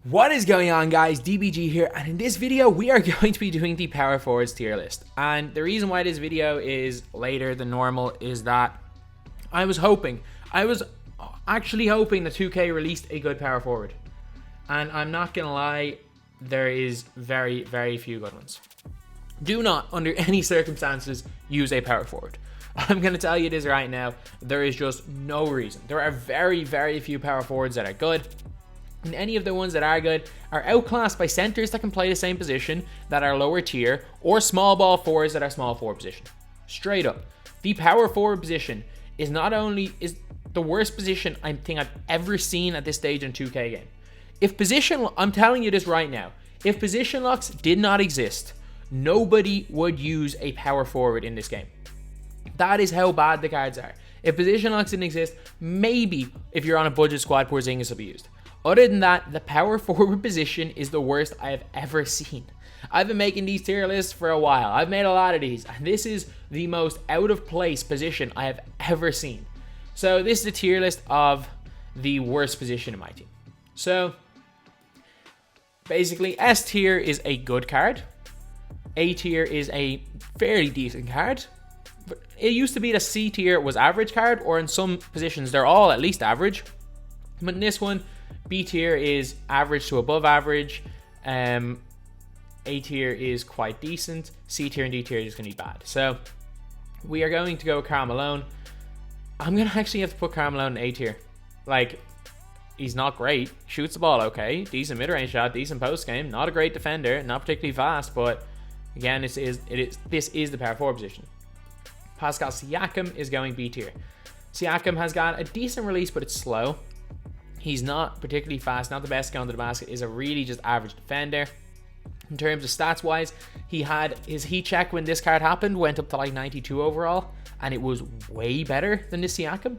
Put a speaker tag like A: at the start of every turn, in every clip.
A: What is going on, guys? DBG here, and in this video we are going to be doing the power forwards tier list. And the reason why this video is later than normal is that I was actually hoping that 2K released a good power forward, and I'm not gonna lie, there is very few good ones. Do not under any circumstances use a power forward. I'm gonna tell you this right now, there is just no reason. There are very few power forwards that are good. And any of the ones that are good are outclassed by centers that can play the same position that are lower tier, or small ball fours that are small forward position. Straight up, the power forward position is the worst position I think I've ever seen at this stage in a 2K game. I'm telling you this right now, if position locks did not exist, nobody would use a power forward in this game. That is how bad the cards are. If position locks didn't exist, maybe if you're on a budget squad, Porzingis will be used. Other than that, the power forward position is the worst I have ever seen. I've been making these tier lists for a while. I've made a lot of these, and this is the most out of place position I have ever seen. So this is a tier list of the worst position in my team. So basically, S tier is a good card. A tier is a fairly decent card. But it used to be that C tier was average card, or in some positions they're all at least average. But in this one, B tier is average to above average. A tier is quite decent. C tier and D tier is just going to be bad. So we are going to go with Karl Malone. I'm going to actually have to put Karl Malone in A tier. Like, he's not great. Shoots the ball okay. Decent mid-range shot. Decent post game. Not a great defender. Not particularly fast. But again, this is the power forward position. Pascale Siakam is going B tier. Siakam has got a decent release, but it's slow. He's not particularly fast, not the best going to the basket, is a really just average defender. In terms of stats wise, he had his heat check when this card happened, went up to like 92 overall, and it was way better than this Siakam.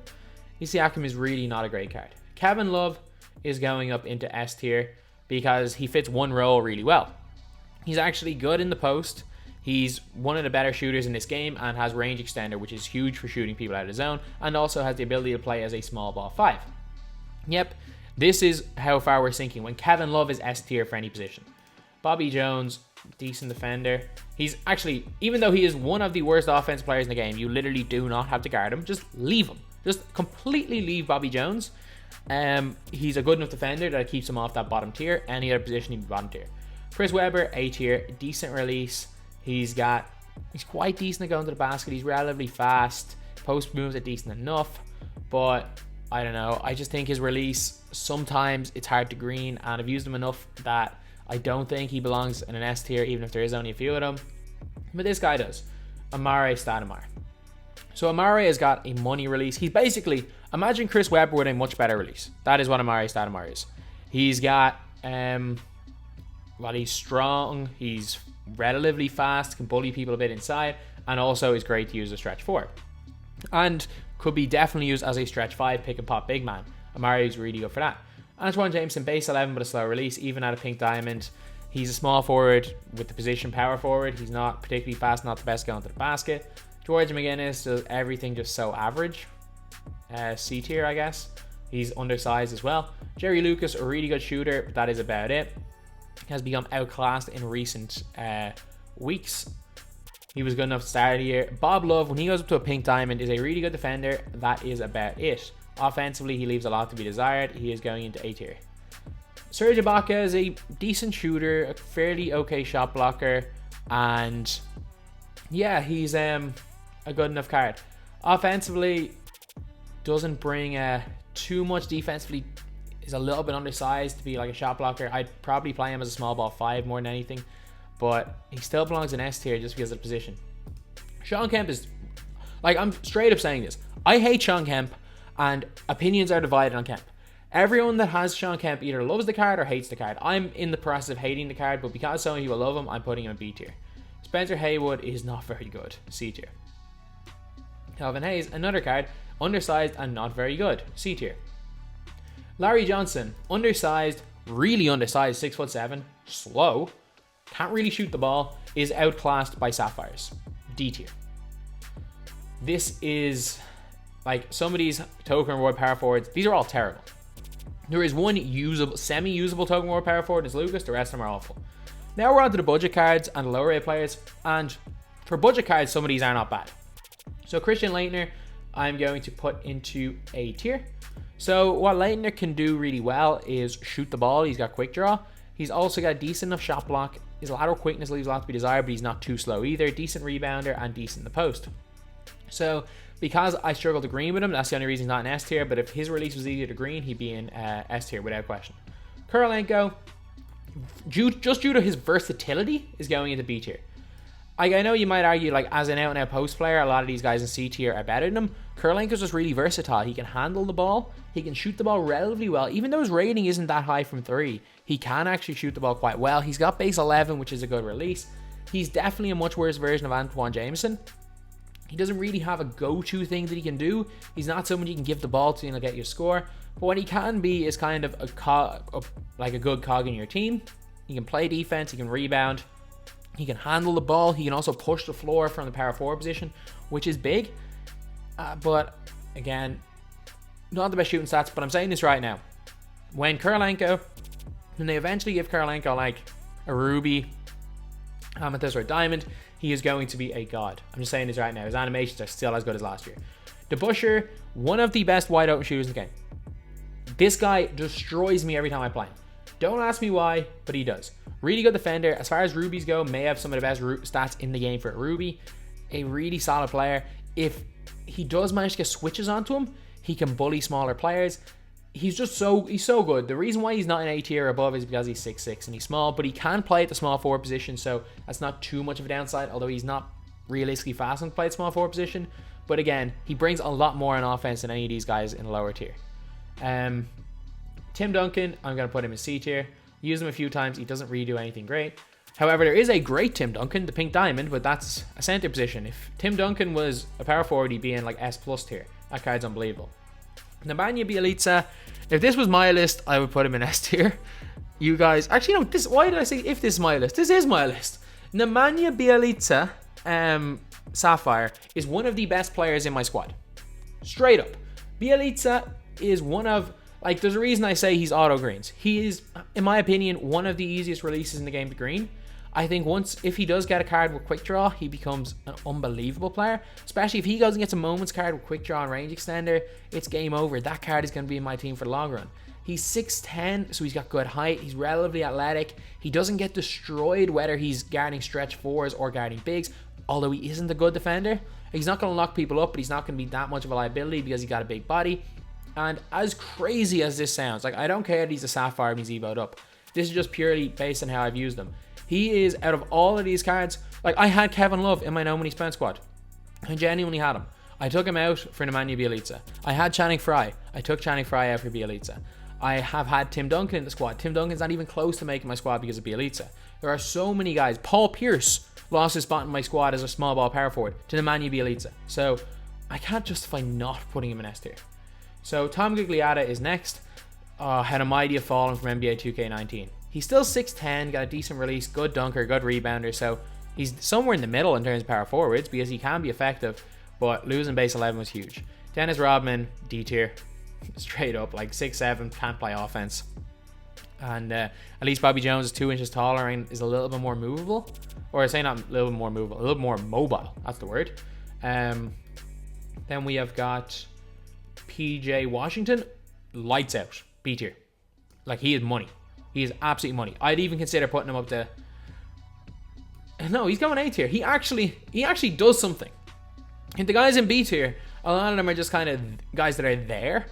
A: This Siakam is really not a great card. Kevin Love is going up into S tier because he fits one role really well. He's actually good in the post. He's one of the better shooters in this game and has range extender, which is huge for shooting people out of the zone, and also has the ability to play as a small ball 5. Yep, this is how far we're sinking when Kevin Love is S tier for any position. Bobby Jones, decent defender. He's actually, even though he is one of the worst offensive players in the game, you literally do not have to guard him. Just leave him. Just completely leave Bobby Jones. He's a good enough defender that keeps him off that bottom tier. Any other position, he'd be bottom tier. Chris Webber, A tier, decent release. He's quite decent at going to the basket. He's relatively fast. Post moves are decent enough, but I don't know. I just think his release, sometimes it's hard to green, and I've used him enough that I don't think he belongs in an S tier, even if there is only a few of them. But this guy does. Amare Stoudemire. So Amare has got a money release. He's basically, imagine Chris Webber with a much better release. That is what Amare Stoudemire is. He's got, he's strong. He's relatively fast, can bully people a bit inside, and also is great to use as a stretch 4. And could be definitely used as a stretch 5, pick and pop big man. Amari is really good for that. Antoine Jameson, base 11 but a slow release, even at a pink diamond. He's a small forward with the position power forward. He's not particularly fast, not the best going to the basket. George McGinnis does everything just so average. C tier, I guess. He's undersized as well. Jerry Lucas, a really good shooter, but that is about it. Has become outclassed in recent weeks. He was good enough to start the year. Bob Love, when he goes up to a pink diamond, is a really good defender. That is about it. Offensively, he leaves a lot to be desired. He is going into A tier. Serge Ibaka is a decent shooter, a fairly okay shot blocker, and yeah, he's a good enough card. Offensively, doesn't bring too much defensively. Is a little bit undersized to be like a shot blocker. I'd probably play him as a small ball 5 more than anything, but he still belongs in S tier just because of the position. Sean Kemp is, like, I'm straight up saying this. I hate Sean Kemp, and opinions are divided on Kemp. Everyone that has Sean Kemp either loves the card or hates the card. I'm in the process of hating the card, but because so many people love him, I'm putting him in B tier. Spencer Haywood is not very good, C tier. Calvin Hayes, another card, undersized and not very good, C tier. Larry Johnson, undersized, really undersized, 6'7", slow, can't really shoot the ball, is outclassed by Sapphires, D tier. This is, like, some of these token reward power forwards, these are all terrible. There is one usable, semi-usable token war power forward, is Lucas. The rest of them are awful. Now we're on to the budget cards and the lower rate players. And for budget cards, some of these are not bad. So Christian Laettner, I'm going to put into A tier. So what Laettner can do really well is shoot the ball. He's got quick draw. He's also got a decent enough shot block. His lateral quickness leaves a lot to be desired, but he's not too slow either. Decent rebounder and decent in the post. So because I struggle to green with him, that's the only reason he's not in S tier. But if his release was easier to green, he'd be in S tier without question. Kurylenko, just due to his versatility, is going into B tier. I know you might argue, like, as an out-and-out post player, a lot of these guys in C tier are better than him. Kurylenko's just really versatile. He can handle the ball. He can shoot the ball relatively well. Even though his rating isn't that high from 3, he can actually shoot the ball quite well. He's got base 11, which is a good release. He's definitely a much worse version of Antoine Jameson. He doesn't really have a go-to thing that he can do. He's not someone you can give the ball to and he'll get you a score. But what he can be is kind of like a good cog in your team. He can play defense. He can rebound. He can handle the ball. He can also push the floor from the power forward position, which is big. But again, not the best shooting stats, but I'm saying this right now. When they eventually give Kurylenko like a ruby, amethyst, or a diamond, he is going to be a god. I'm just saying this right now. His animations are still as good as last year. DeBusschere, one of the best wide open shooters in the game. This guy destroys me every time I play him. Don't ask me why, but he does. Really good defender. As far as rubies go, may have some of the best stats in the game for a ruby. A really solid player. If he does manage to get switches onto him, he can bully smaller players. He's so good. The reason why he's not in A tier or above is because he's 6'6" and he's small, but he can play at the small forward position, so that's not too much of a downside, although he's not realistically fast enough to play at small forward position. But again, he brings a lot more on offense than any of these guys in the lower tier. Tim Duncan, I'm going to put him in C tier. Use him a few times. He doesn't really do anything great. However, there is a great Tim Duncan, the pink diamond, but that's a center position. If Tim Duncan was a power forward, he'd be in like S+ tier. That card's unbelievable. Nemanja Bjelica, if this was my list, I would put him in S tier. You guys, actually, no, why did I say if this is my list? This is my list. Nemanja Bjelica, Sapphire, is one of the best players in my squad. Straight up. Bjelica is one of, like, there's a reason I say he's auto greens. He is, in my opinion, one of the easiest releases in the game to green. I think if he does get a card with quick draw, he becomes an unbelievable player. Especially if he goes and gets a moments card with quick draw and range extender, it's game over. That card is going to be in my team for the long run. He's 6'10", so he's got good height. He's relatively athletic. He doesn't get destroyed whether he's guarding stretch fours or guarding bigs, although he isn't a good defender. He's not going to lock people up, but he's not going to be that much of a liability because he's got a big body. And as crazy as this sounds, like, I don't care that he's a Sapphire and he's evoed up. This is just purely based on how I've used him. He is, out of all of these cards, like, I had Kevin Love in my No Money Spent squad. I genuinely had him. I took him out for Nemanja Bjelica. I had Channing Frye. I took Channing Frye out for Bjelica. I have had Tim Duncan in the squad. Tim Duncan's not even close to making my squad because of Bjelica. There are so many guys. Paul Pierce lost his spot in my squad as a small ball power forward to Nemanja Bjelica. So I can't justify not putting him in S tier. So Tom Gigliotta is next. Had a mighty have fallen from NBA 2K19. He's still 6'10", got a decent release, good dunker, good rebounder, so he's somewhere in the middle in terms of power forwards because he can be effective, but losing base 11 was huge. Dennis Rodman, D tier, straight up, like 6'7", can't play offense. And at least Bobby Jones is 2 inches taller and is a little bit more movable. Or I say not a little bit more movable, a little more mobile, that's the word. Then we have got PJ Washington, lights out, B tier. Like, he is money. He is absolutely money. I'd even consider putting him up to... No, he's going A tier. He actually does something. And the guys in B tier, a lot of them are just kind of guys that are there.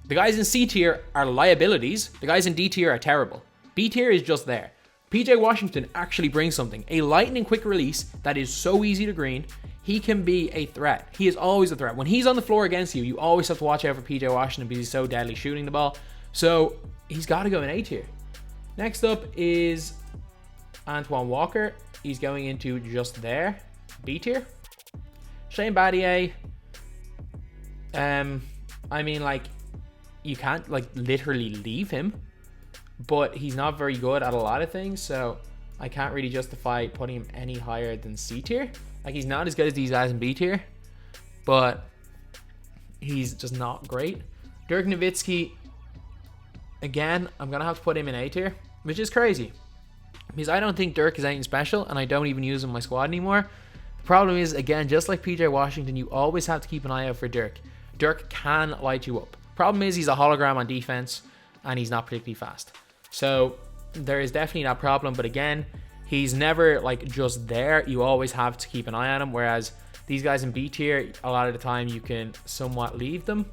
A: The guys in C tier are liabilities. The guys in D tier are terrible. B tier is just there. PJ Washington actually brings something. A lightning quick release that is so easy to green. He can be a threat. He is always a threat. When he's on the floor against you, you always have to watch out for PJ Washington because he's so deadly shooting the ball. So he's got to go in A tier. Next up is Antoine Walker. He's going into just there, B tier. Shane Battier. I mean, like, you can't, like, literally leave him, but he's not very good at a lot of things, so I can't really justify putting him any higher than C tier. Like, he's not as good as these guys in B tier, but he's just not great. Dirk Nowitzki, again, I'm going to have to put him in A tier, which is crazy. Because I don't think Dirk is anything special, and I don't even use him in my squad anymore. The problem is, again, just like PJ Washington, you always have to keep an eye out for Dirk. Dirk can light you up. Problem is, he's a hologram on defense, and he's not particularly fast. So there is definitely that problem, but again, he's never like just there. You always have to keep an eye on him, whereas these guys in B tier, a lot of the time you can somewhat leave them.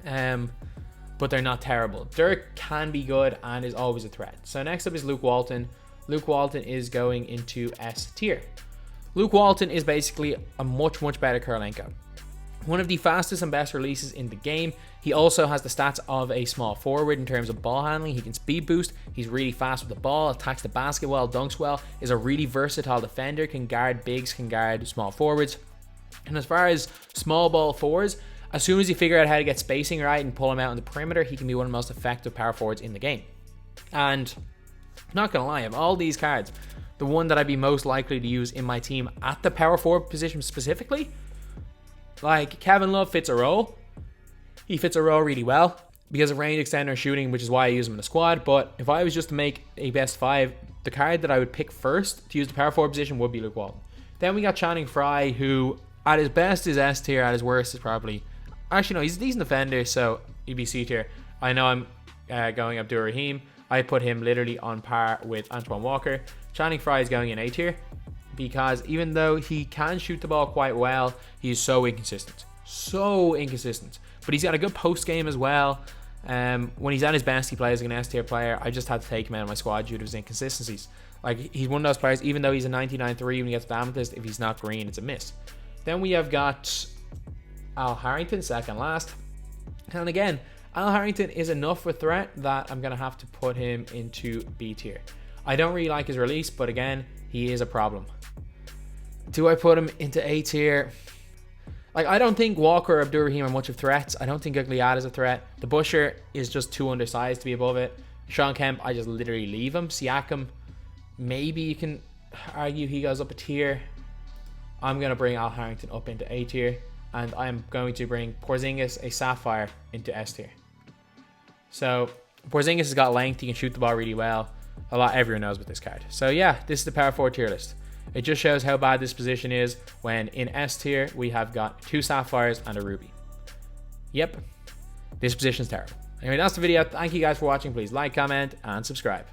A: But they're not terrible. Dirk can be good and is always a threat. So next up is Luke Walton. Luke Walton is going into S tier. Luke Walton is basically a much better Kirilenko. One of the fastest and best releases in the game. He also has the stats of a small forward in terms of ball handling. He can speed boost. He's really fast with the ball, attacks the basket well, dunks well, is a really versatile defender, can guard bigs, can guard small forwards. And as far as small ball forwards, as soon as you figure out how to get spacing right and pull him out on the perimeter, he can be one of the most effective power forwards in the game. And not gonna lie, of all these cards, the one that I'd be most likely to use in my team at the power forward position specifically, like Kevin Love fits a role. He fits a role really well because of range extender and shooting, which is why I use him in the squad. But if I was just to make a best 5, the card that I would pick first to use the power forward position would be Luke Walton. Then we got Channing Frye, who at his best is S tier, at his worst is probably... Actually, no, he's a decent defender, so he'd be C tier. I know I'm going Abdur Rahim. I put him literally on par with Antoine Walker. Channing Frye is going in A tier because even though he can shoot the ball quite well, he's so inconsistent. So inconsistent. But he's got a good post game as well. When he's at his best, he plays like an S tier player. I just had to take him out of my squad due to his inconsistencies. Like, he's one of those players, even though he's a 99.3 when he gets the amethyst, if he's not green, it's a miss. Then we have got Al Harrington, second last. And again, Al Harrington is enough with threat that I'm going to have to put him into B tier. I don't really like his release, but again, he is a problem. Do I put him into A tier? Like, I don't think Walker or Abdur-Rahim are much of threats. I don't think Guglielmo is a threat. The Busher is just too undersized to be above it. Sean Kemp, I just literally leave him. Siakam, maybe you can argue he goes up a tier. I'm going to bring Al Harrington up into A tier. And I'm going to bring Porzingis, a Sapphire, into S tier. So, Porzingis has got length. He can shoot the ball really well. Everyone knows with this card. So yeah, this is the power forward tier list. It just shows how bad this position is when in S tier we have got 2 Sapphires and a Ruby. Yep, this position is terrible. Anyway, that's the video. Thank you guys for watching. Please like, comment, and subscribe.